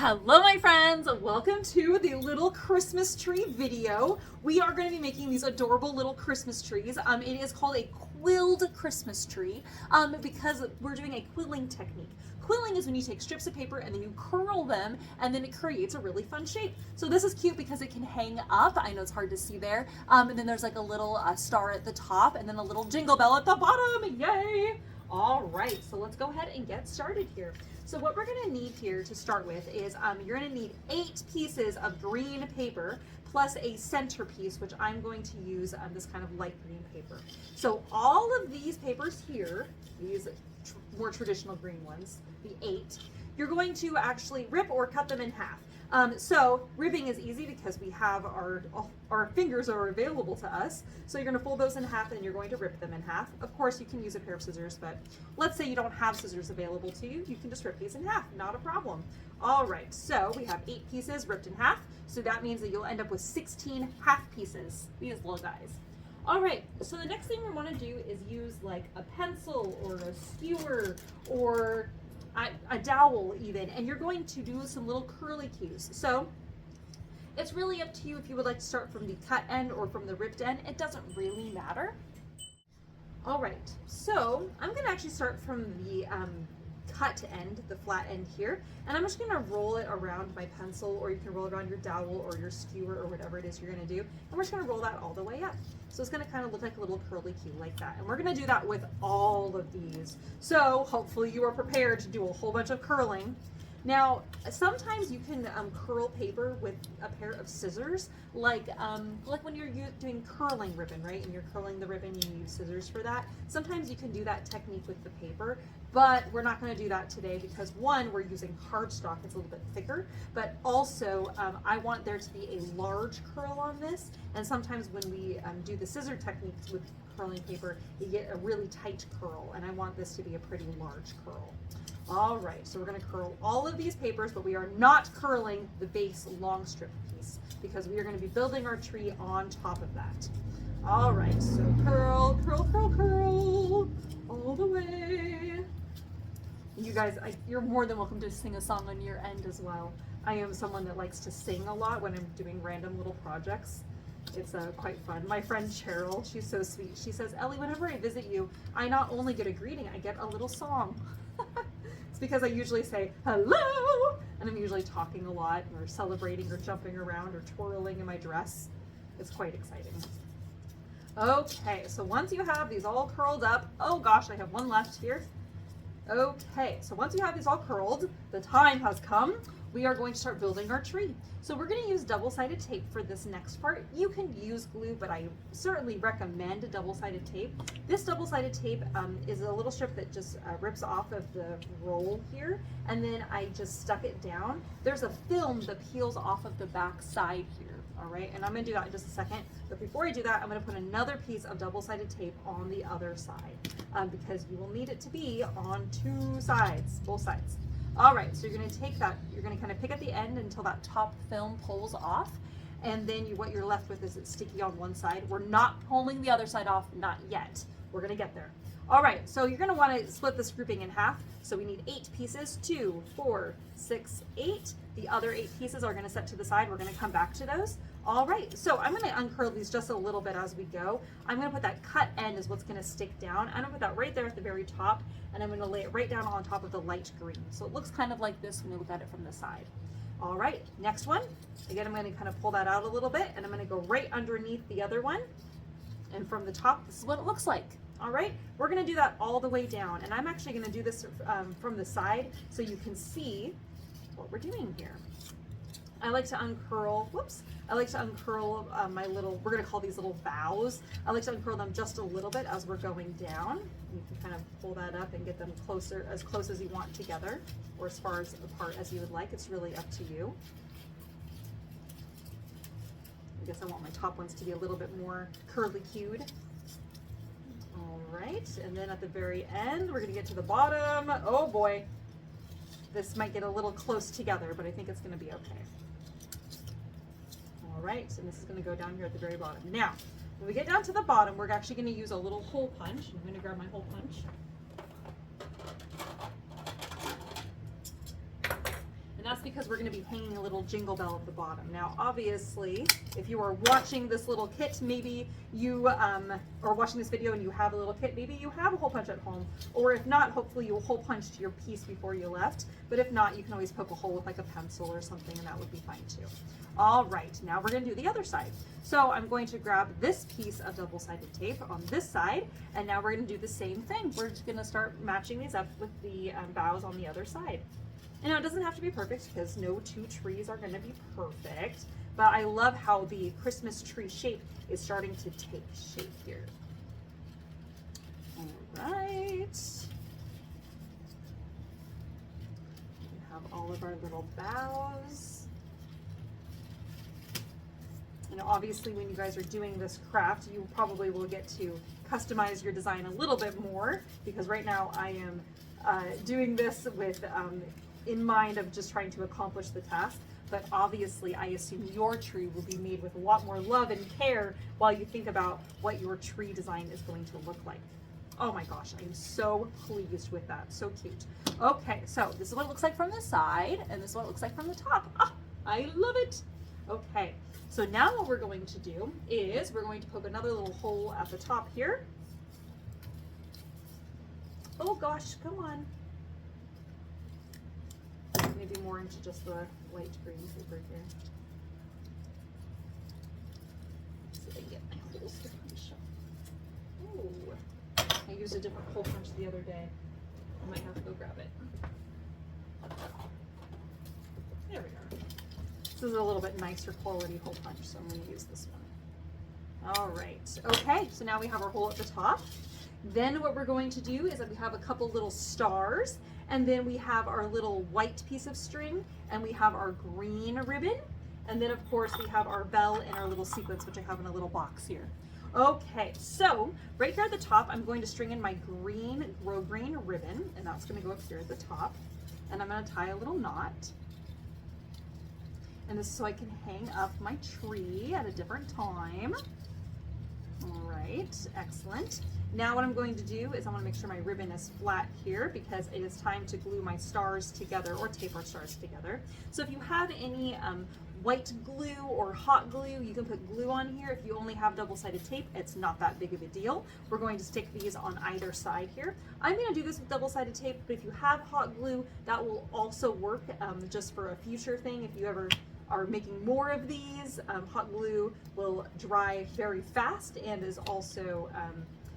Hello my friends, welcome to the little Christmas tree video. We are going to be making these adorable little Christmas trees. It is called a quilled Christmas tree because we're doing a quilling technique. Quilling is when you take strips of paper and then you curl them and then it creates a really fun shape. So this is cute because it can hang up. I know it's hard to see there. And then there's like a little star at the top and then a little jingle bell at the bottom. Yay! All right, so let's go ahead and get started here. So what we're gonna need here to start with is you're gonna need 8 pieces of green paper plus a centerpiece, which I'm going to use this kind of light green paper. So all of these papers here, these more traditional green ones, the 8, you're going to actually rip or cut them in half. So ribbing is easy because we have our fingers are available to us. So you're going to fold those in half and you're going to rip them in half. Of course, you can use a pair of scissors, but let's say you don't have scissors available to you. You can just rip these in half, not a problem. All right, so we have 8 pieces ripped in half. So that means that you'll end up with 16 half pieces, these little guys. All right, so the next thing we want to do is use like a pencil or a skewer or a dowel even, and you're going to do some little curly cues. So it's really up to you if you would like to start from the cut end or from the ripped end. It doesn't really matter. All right, so I'm gonna actually start from the cut end, the flat end here, and I'm just gonna roll it around my pencil, or you can roll it around your dowel or your skewer or whatever it is you're gonna do, and we're just gonna roll that all the way up. So it's gonna kind of look like a little curly cue like that, and we're gonna do that with all of these. So hopefully you are prepared to do a whole bunch of curling. Now, sometimes you can curl paper with a pair of scissors, like when you're doing curling ribbon, right? And you're curling the ribbon, you use scissors for that. Sometimes you can do that technique with the paper, but we're not going to do that today because one, we're using cardstock, it's a little bit thicker, but also I want there to be a large curl on this. And sometimes when we do the scissor techniques with curling paper, you get a really tight curl, and I want this to be a pretty large curl. All right, so we're gonna curl all of these papers, but we are not curling the base long strip piece because we are gonna be building our tree on top of that. All right, so curl, curl, curl, curl, all the way. You guys, you're more than welcome to sing a song on your end as well. I am someone that likes to sing a lot when I'm doing random little projects. It's quite fun. My friend Cheryl, she's so sweet. She says, Ellie, whenever I visit you, I not only get a greeting, I get a little song. It's because I usually say, hello, and I'm usually talking a lot or celebrating or jumping around or twirling in my dress. It's quite exciting. Okay, so once you have these all curled up, oh gosh, I have one left here. Okay, so once you have these all curled, the time has come. We are going to start building our tree. So we're going to use double-sided tape for this next part. You can use glue, but I certainly recommend double-sided tape. This double-sided tape is a little strip that just rips off of the roll here, and then I just stuck it down. There's a film that peels off of the back side here, all right? And I'm going to do that in just a second. But before I do that, I'm going to put another piece of double-sided tape on the other side because you will need it to be on 2 sides, both sides. All right, so you're going to take that, you're going to kind of pick at the end until that top film pulls off, and then what you're left with is it's sticky on one side. We're not pulling the other side off, not yet. We're going to get there. All right, so you're going to want to split this grouping in half. So we need 8 pieces, 2, 4, 6, 8. The other 8 pieces are going to set to the side. We're going to come back to those. All right, so I'm going to uncurl these just a little bit as we go. I'm going to put that cut end is what's going to stick down. I'm going to put that right there at the very top, and I'm going to lay it right down on top of the light green. So it looks kind of like this when you look at it from the side. All right, next one. Again, I'm going to kind of pull that out a little bit, and I'm going to go right underneath the other one. And from the top, this is what it looks like. All right, we're going to do that all the way down, and I'm actually going to do this from the side so you can see what we're doing here. I like to uncurl, I like to uncurl my little, we're going to call these little boughs. I like to uncurl them just a little bit as we're going down. You can kind of pull that up and get them closer, as close as you want together, or as far as apart as you would like. It's really up to you. I guess I want my top ones to be a little bit more curly cued. All right, and then at the very end, we're going to get to the bottom. Oh boy, this might get a little close together, but I think it's going to be okay. All right, and this is going to go down here at the very bottom. Now, when we get down to the bottom, we're actually going to use a little hole punch. I'm going to grab my hole punch. that's because we're going to be hanging a little jingle bell at the bottom. Now, obviously, if you are watching this little kit, maybe you are watching this video and you have a little kit, maybe you have a hole punch at home, or if not, hopefully you hole punched your piece before you left. But if not, you can always poke a hole with like a pencil or something, and that would be fine too. All right, now we're going to do the other side. So I'm going to grab this piece of double-sided tape on this side, and now we're going to do the same thing. We're just going to start matching these up with the boughs on the other side. And now it doesn't have to be perfect because no two trees are going to be perfect, but I love how the Christmas tree shape is starting to take shape here. All right. We have all of our little boughs. And obviously when you guys are doing this craft, you probably will get to customize your design a little bit more, because right now I am doing this with in mind of just trying to accomplish the task. But obviously I assume your tree will be made with a lot more love and care while you think about what your tree design is going to look like. Oh my gosh, I'm so pleased with that. So cute. Okay, so this is what it looks like from the side, and this is what it looks like from the top. Ah, I love it. Okay, so now what we're going to do is we're going to poke another little hole at the top here. Oh gosh, come on. Maybe more into just the light green paper here. Let's see if I can get my holes to punch up. Ooh, I used a different hole punch the other day. I might have to go grab it. There we are. This is a little bit nicer quality hole punch, so I'm going to use this one. All right. Okay, so now we have our hole at the top. Then what we're going to do is that we have a couple little stars, and then we have our little white piece of string, and we have our green ribbon, and then of course we have our bell and our little sequins, which I have in a little box here. Okay, so right here at the top, I'm going to string in my green grosgrain ribbon, and that's going to go up here at the top, and I'm going to tie a little knot. And this is so I can hang up my tree at a different time. All right, excellent. Now what I'm going to do is I want to make sure my ribbon is flat here, because it is time to glue my stars together, or tape our stars together. So if you have any white glue or hot glue, you can put glue on here. If you only have double-sided tape, it's not that big of a deal. We're going to stick these on either side here. I'm going to do this with double-sided tape, but if you have hot glue, that will also work just for a future thing. If you ever are making more of these, hot glue will dry very fast and is also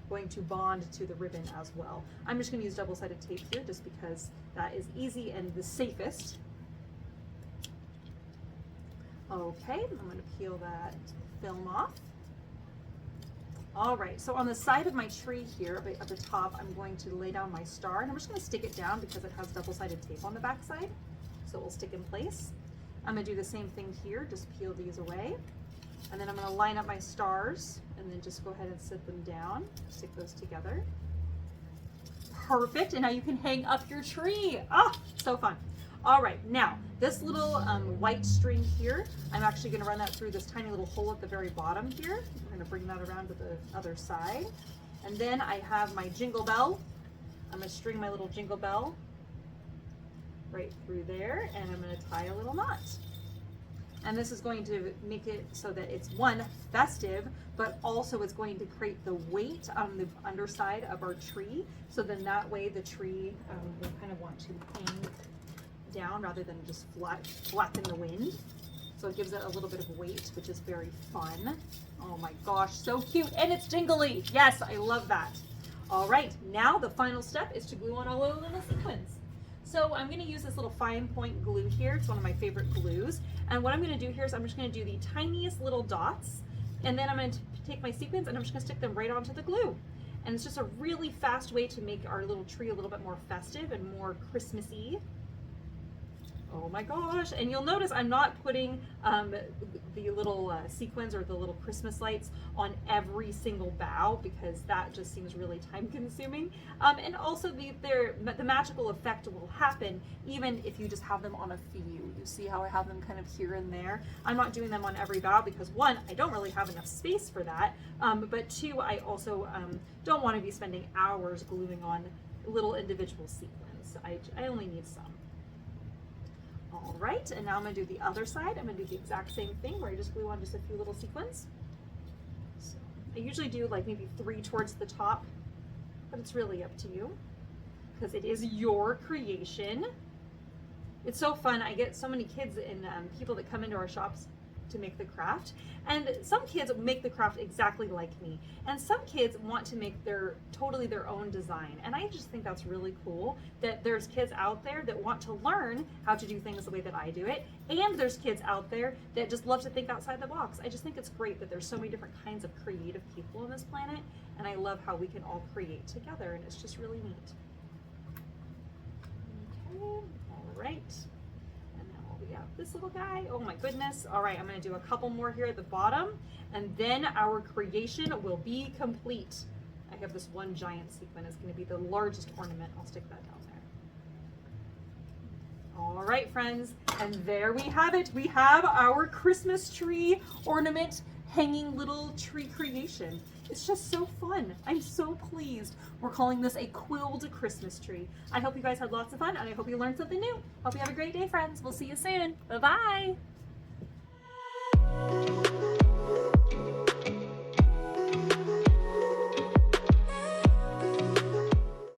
going to bond to the ribbon as well. I'm just going to use double-sided tape here just because that is easy and the safest. Okay, I'm going to peel that film off. All right, so on the side of my tree here at the top, I'm going to lay down my star, and I'm just going to stick it down because it has double-sided tape on the back side, so it will stick in place. I'm going to do the same thing here, just peel these away. And then I'm going to line up my stars and then just go ahead and sit them down, stick those together. Perfect, and now you can hang up your tree. Ah, so fun. All right, now this little white string here, I'm actually going to run that through this tiny little hole at the very bottom here. We're going to bring that around to the other side. And then I have my jingle bell. I'm going to string my little jingle bell right through there, and I'm going to tie a little knot. And this is going to make it so that it's one, festive, but also it's going to create the weight on the underside of our tree. So then that way the tree will kind of want to hang down rather than just flap in the wind. So it gives it a little bit of weight, which is very fun. Oh my gosh, so cute. And it's jingly. Yes, I love that. All right, now the final step is to glue on all the little sequins. So I'm going to use this little fine point glue here. It's one of my favorite glues. And what I'm going to do here is I'm just going to do the tiniest little dots. And then I'm going to take my sequins and I'm just going to stick them right onto the glue. And it's just a really fast way to make our little tree a little bit more festive and more Christmassy. Oh my gosh, and you'll notice I'm not putting the little sequins or the little Christmas lights on every single bough because that just seems really time consuming. And also the magical effect will happen even if you just have them on a few. You see how I have them kind of here and there? I'm not doing them on every bough because one, I don't really have enough space for that, but two, I also don't want to be spending hours gluing on little individual sequins. I only need some. All right, and now I'm gonna do the other side. I'm gonna do the exact same thing where I just glue on just a few little sequins. So I usually do like maybe 3 towards the top, but it's really up to you because it is your creation. It's so fun. I get so many kids and people that come into our shops to make the craft, and some kids make the craft exactly like me, and some kids want to make totally their own design, and I just think that's really cool that there's kids out there that want to learn how to do things the way that I do it, and there's kids out there that just love to think outside the box. I just think it's great that there's so many different kinds of creative people on this planet, and I love how we can all create together, and it's just really neat. Okay, all right. We have this little guy. Oh my goodness. All right, I'm going to do a couple more here at the bottom, and then our creation will be complete. I have this one giant sequin. It's going to be the largest ornament. I'll stick that down there. All right, friends, and there we have it. We have our Christmas tree ornament hanging little tree creation. It's just so fun. I'm so pleased. We're calling this a quilled Christmas tree. I hope you guys had lots of fun, and I hope you learned something new. Hope you have a great day, friends. We'll see you soon. Bye-bye.